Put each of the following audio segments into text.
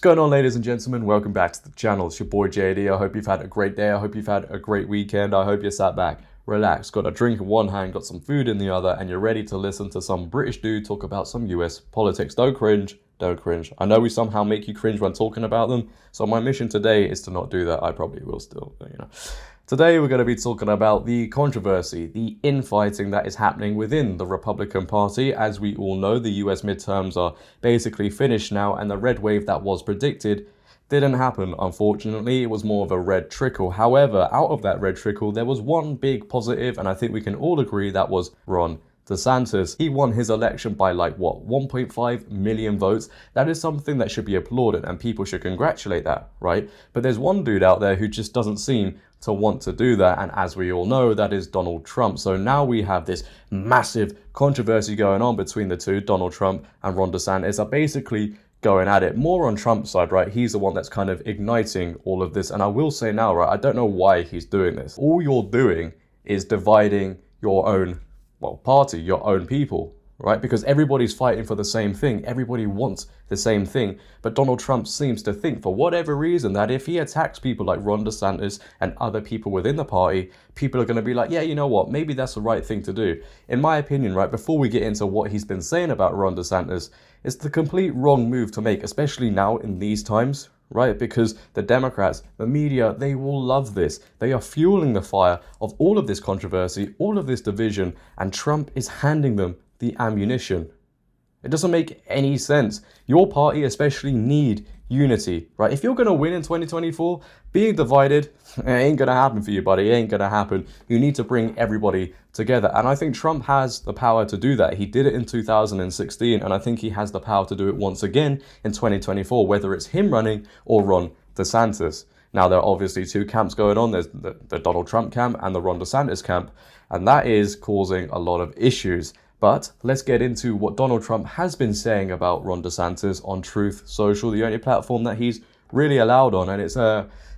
going on, ladies and gentlemen? Welcome back to the channel. It's your boy JD. I hope you've had a great day. I hope you've had a great weekend. I hope you sat back, relaxed, got a drink in one hand, got some food in the other, and you're ready to listen to some British dude talk about some US politics. Don't cringe. Don't cringe. I know we somehow make you cringe when talking about them, so my mission today is to not do that. I probably will still, but Today we're going to be talking about the controversy, the infighting that is happening within the Republican Party. As we all know, the US midterms are basically finished now, and the red wave that was predicted didn't happen, unfortunately. It was more of a red trickle. However, out of that red trickle, there was one big positive, and I think we can all agree that was Ron DeSantis. He won his election by 1.5 million votes. That is something that should be applauded, and people should congratulate that, right? But there's one dude out there who just doesn't seem to want to do that, and as we all know, that is Donald Trump. So now we have this massive controversy going on between the two. Donald Trump and Ron DeSantis are basically going at it more on Trump's side, right? He's the one that's kind of igniting all of this, and I will say now, right, I don't know why he's doing this. All you're doing is dividing your own party, your own people, right? Because everybody's fighting for the same thing. Everybody wants the same thing. But Donald Trump seems to think, for whatever reason, that if he attacks people like Ron DeSantis and other people within the party, people are going to be like, yeah, you know what? Maybe that's the right thing to do. In my opinion, right, before we get into what he's been saying about Ron DeSantis, it's the complete wrong move to make, especially now in these times, right? Because the Democrats, the media, they will love this. They are fueling the fire of all of this controversy, all of this division, and Trump is handing them the ammunition. It doesn't make any sense. Your party especially need unity, right? If you're going to win in 2024, being divided, it ain't going to happen for you, buddy. It ain't going to happen. You need to bring everybody together. And I think Trump has the power to do that. He did it in 2016, and I think he has the power to do it once again in 2024, whether it's him running or Ron DeSantis. Now, there are obviously two camps going on. There's the Donald Trump camp and the Ron DeSantis camp, and that is causing a lot of issues. But let's get into what Donald Trump has been saying about Ron DeSantis on Truth Social, the only platform that he's really allowed on, and it's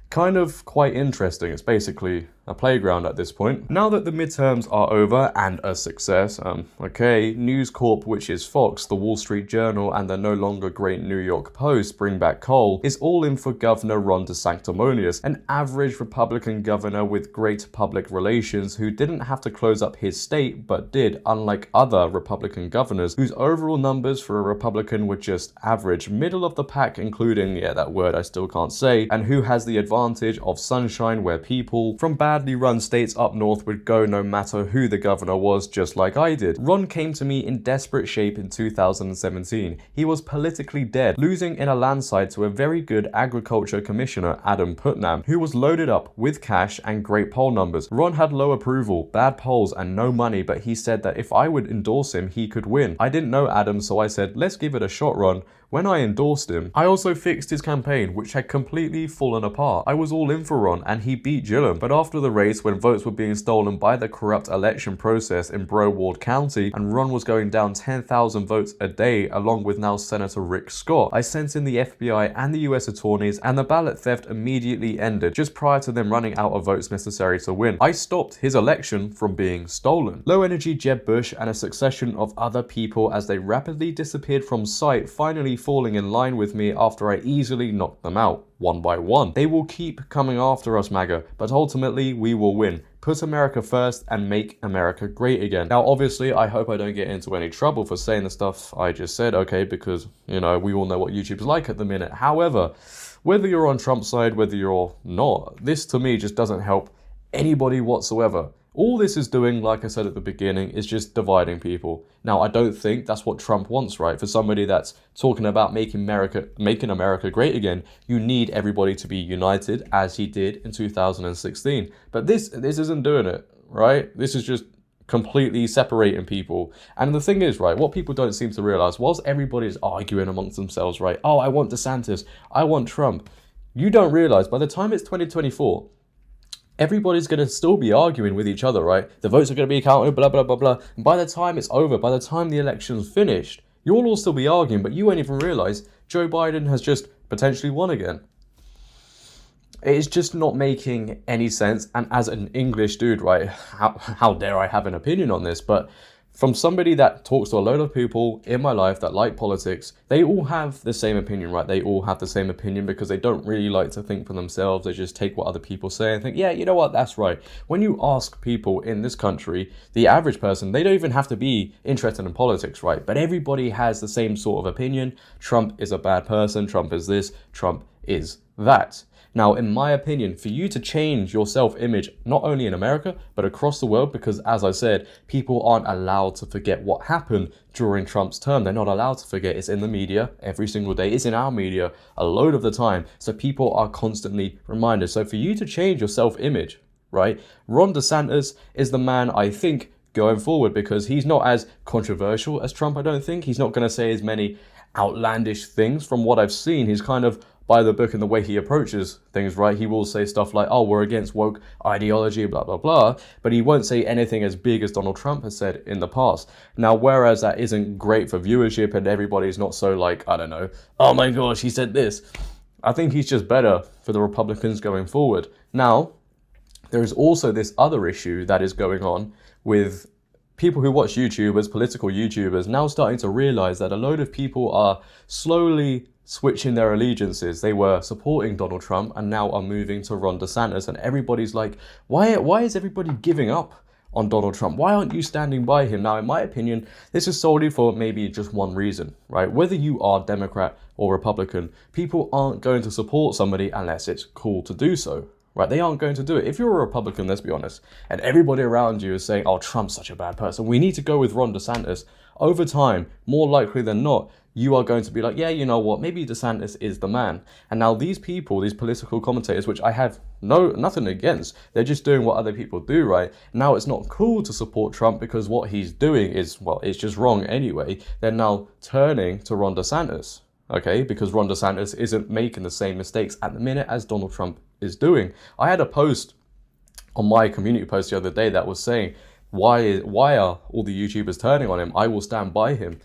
kind of quite interesting. It's basically a playground at this point. Now that the midterms are over and a success, News Corp, which is Fox, the Wall Street Journal, and the no longer great New York Post, bring back coal, is all in for Governor Ron DeSanctimonious, an average Republican governor with great public relations who didn't have to close up his state, but did, unlike other Republican governors whose overall numbers for a Republican were just average, middle of the pack, including, that word I still can't say, and who has the advantage of sunshine where people from badly run states up north would go no matter who the governor was, just like I did. Ron came to me in desperate shape in 2017. He was politically dead, losing in a landslide to a very good agriculture commissioner, Adam Putnam, who was loaded up with cash and great poll numbers. Ron had low approval, bad polls, and no money, but he said that if I would endorse him, he could win. I didn't know Adam, so I said, let's give it a shot, Ron. When I endorsed him, I also fixed his campaign, which had completely fallen apart. I was all in for Ron, and he beat JDhillon. But after the race, when votes were being stolen by the corrupt election process in Broward County, and Ron was going down 10,000 votes a day, along with now Senator Rick Scott, I sent in the FBI and the US attorneys, and the ballot theft immediately ended, just prior to them running out of votes necessary to win. I stopped his election from being stolen. Low-energy Jeb Bush and a succession of other people, as they rapidly disappeared from sight, finally falling in line with me after I easily knocked them out, one by one. They will keep coming after us, MAGA, but ultimately we will win. Put America first and make America great again. Now, obviously, I hope I don't get into any trouble for saying the stuff I just said, because, we all know what YouTube's like at the minute. However, whether you're on Trump's side, whether you're not, this to me just doesn't help anybody whatsoever. All this is doing, like I said at the beginning, is just dividing people. Now, I don't think that's what Trump wants, right? For somebody that's talking about making America great again, you need everybody to be united, as he did in 2016. But this isn't doing it, right? This is just completely separating people. And the thing is, right, what people don't seem to realize, whilst everybody is arguing amongst themselves, right? Oh, I want DeSantis, I want Trump. You don't realize by the time it's 2024, everybody's going to still be arguing with each other, right? The votes are going to be counted, blah, blah, blah, blah. And by the time it's over, by the time the election's finished, you'll all still be arguing, but you won't even realize Joe Biden has just potentially won again. It's just not making any sense. And as an English dude, right, how dare I have an opinion on this? But from somebody that talks to a load of people in my life that like politics, they all have the same opinion, right? They all have the same opinion because they don't really like to think for themselves. They just take what other people say and think, yeah, you know what, that's right. When you ask people in this country, the average person, they don't even have to be interested in politics, right? But everybody has the same sort of opinion. Trump is a bad person. Trump is this. Trump is that. Now, in my opinion, for you to change your self-image, not only in America, but across the world, because as I said, people aren't allowed to forget what happened during Trump's term. They're not allowed to forget. It's in the media every single day. It's in our media a load of the time. So people are constantly reminded. So for you to change your self-image, right? Ron DeSantis is the man, I think, going forward, because he's not as controversial as Trump, I don't think. He's not going to say as many outlandish things. From what I've seen, he's kind of by the book in the way he approaches things, right? He will say stuff like, oh, we're against woke ideology, blah, blah, blah. But he won't say anything as big as Donald Trump has said in the past. Now, whereas that isn't great for viewership and everybody's not so like, I don't know, oh my gosh, he said this. I think he's just better for the Republicans going forward. Now, there is also this other issue that is going on with people who watch YouTubers, political YouTubers, now starting to realize that a load of people are slowly switching their allegiances. They were supporting Donald Trump and now are moving to Ron DeSantis. And everybody's like, why is everybody giving up on Donald Trump? Why aren't you standing by him? Now, in my opinion, this is solely for maybe just one reason, right? Whether you are Democrat or Republican, people aren't going to support somebody unless it's cool to do so. Right, they aren't going to do it. If you're a Republican, let's be honest, and everybody around you is saying, oh, Trump's such a bad person, we need to go with Ron DeSantis, over time, more likely than not, you are going to be like, yeah, you know what, maybe DeSantis is the man. And now these people, these political commentators, which I have nothing against, they're just doing what other people do, right? Now it's not cool to support Trump because what he's doing is, well, it's just wrong anyway. They're now turning to Ron DeSantis. Okay, because Ron DeSantis isn't making the same mistakes at the minute as Donald Trump is doing. I had a post on my community post the other day that was saying, why are all the YouTubers turning on him? I will stand by him.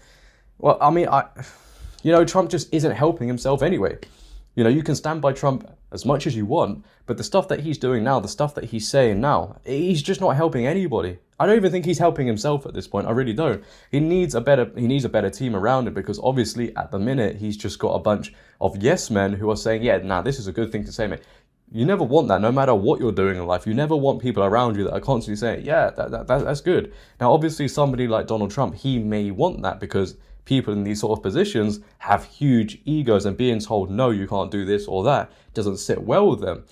Well, I mean, Trump just isn't helping himself anyway. You know, you can stand by Trump as much as you want, but the stuff that he's doing now, the stuff that he's saying now, he's just not helping anybody. I don't even think he's helping himself at this point. I really don't. He needs a better team around him, because obviously at the minute he's just got a bunch of yes men who are saying, yeah, nah, this is a good thing to say, mate. You never want that, no matter what you're doing in life. You never want people around you that are constantly saying, yeah, that's good. Now, obviously, somebody like Donald Trump, he may want that because people in these sort of positions have huge egos, and being told, no, you can't do this or that, doesn't sit well with them.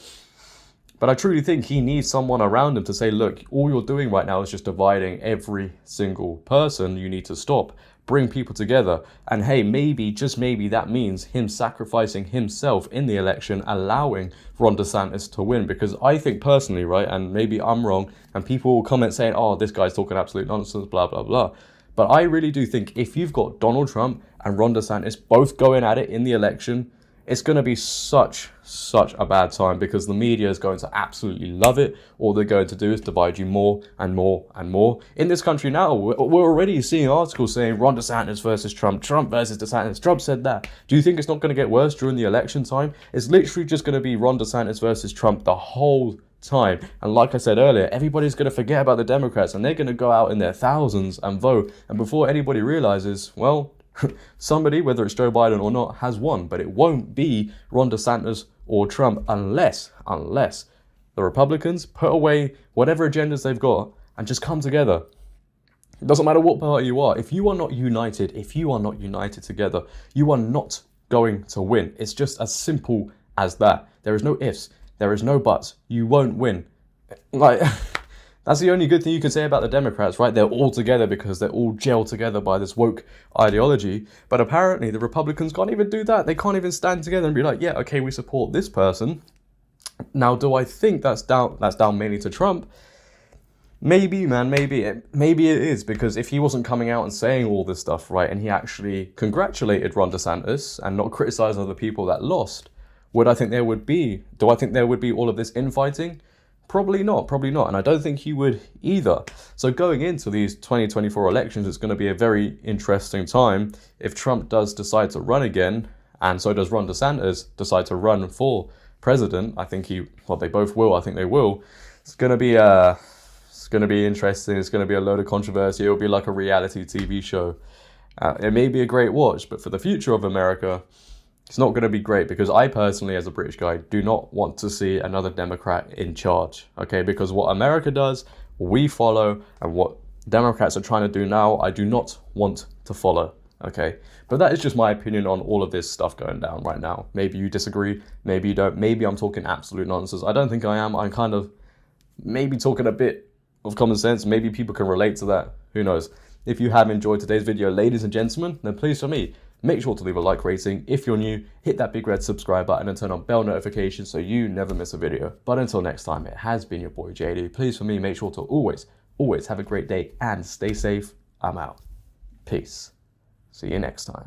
But I truly think he needs someone around him to say, look, all you're doing right now is just dividing every single person. You need to stop. Bring people together. And hey, maybe, just maybe, that means him sacrificing himself in the election, allowing Ron DeSantis to win. Because I think personally, right, and maybe I'm wrong, and people will comment saying, oh, this guy's talking absolute nonsense, blah, blah, blah. But I really do think if you've got Donald Trump and Ron DeSantis both going at it in the election, it's going to be such a bad time, because the media is going to absolutely love it. All they're going to do is divide you more and more and more. In this country now, we're already seeing articles saying Ron DeSantis versus Trump, Trump versus DeSantis, Trump said that. Do you think it's not going to get worse during the election time? It's literally just going to be Ron DeSantis versus Trump the whole time. And like I said earlier, everybody's going to forget about the Democrats, and they're going to go out in their thousands and vote. And before anybody realizes, well, somebody, whether it's Joe Biden or not, has won. But it won't be Ron DeSantis or Trump unless the Republicans put away whatever agendas they've got and just come together. It doesn't matter what party you are. If you are not united together, you are not going to win. It's just as simple as that. There is no ifs. There is no buts. You won't win. Like, that's the only good thing you can say about the Democrats, right? They're all together because they're all gelled together by this woke ideology. But apparently the Republicans can't even do that. They can't even stand together and be like, yeah, okay, we support this person. Now, do I think that's down mainly to Trump? Maybe, man, maybe it is, because if he wasn't coming out and saying all this stuff, right, and he actually congratulated Ron DeSantis and not criticizing other people that lost, do I think there would be all of this infighting? Probably not. And I don't think he would either. So going into these 2024 elections, it's going to be a very interesting time. If Trump does decide to run again, and so does Ron DeSantis decide to run for president, I think they both will. I think they will. It's going to be going to be interesting. It's going to be a load of controversy. It'll be like a reality TV show. It may be a great watch, but for the future of America, it's not going to be great, because I personally, as a British guy, do not want to see another Democrat in charge, okay? Because what America does, we follow, and what Democrats are trying to do now, I do not want to follow, okay? But that is just my opinion on all of this stuff going down right now. Maybe you disagree, maybe you don't, maybe I'm talking absolute nonsense. I don't think I am. I'm kind of maybe talking a bit of common sense. Maybe people can relate to that. Who knows? If you have enjoyed today's video, ladies and gentlemen, then please, for me, make sure to leave a like rating. If you're new, hit that big red subscribe button and turn on bell notifications so you never miss a video. But until next time, it has been your boy JD. Please, for me, make sure to always have a great day and stay safe. I'm out. Peace. See you next time.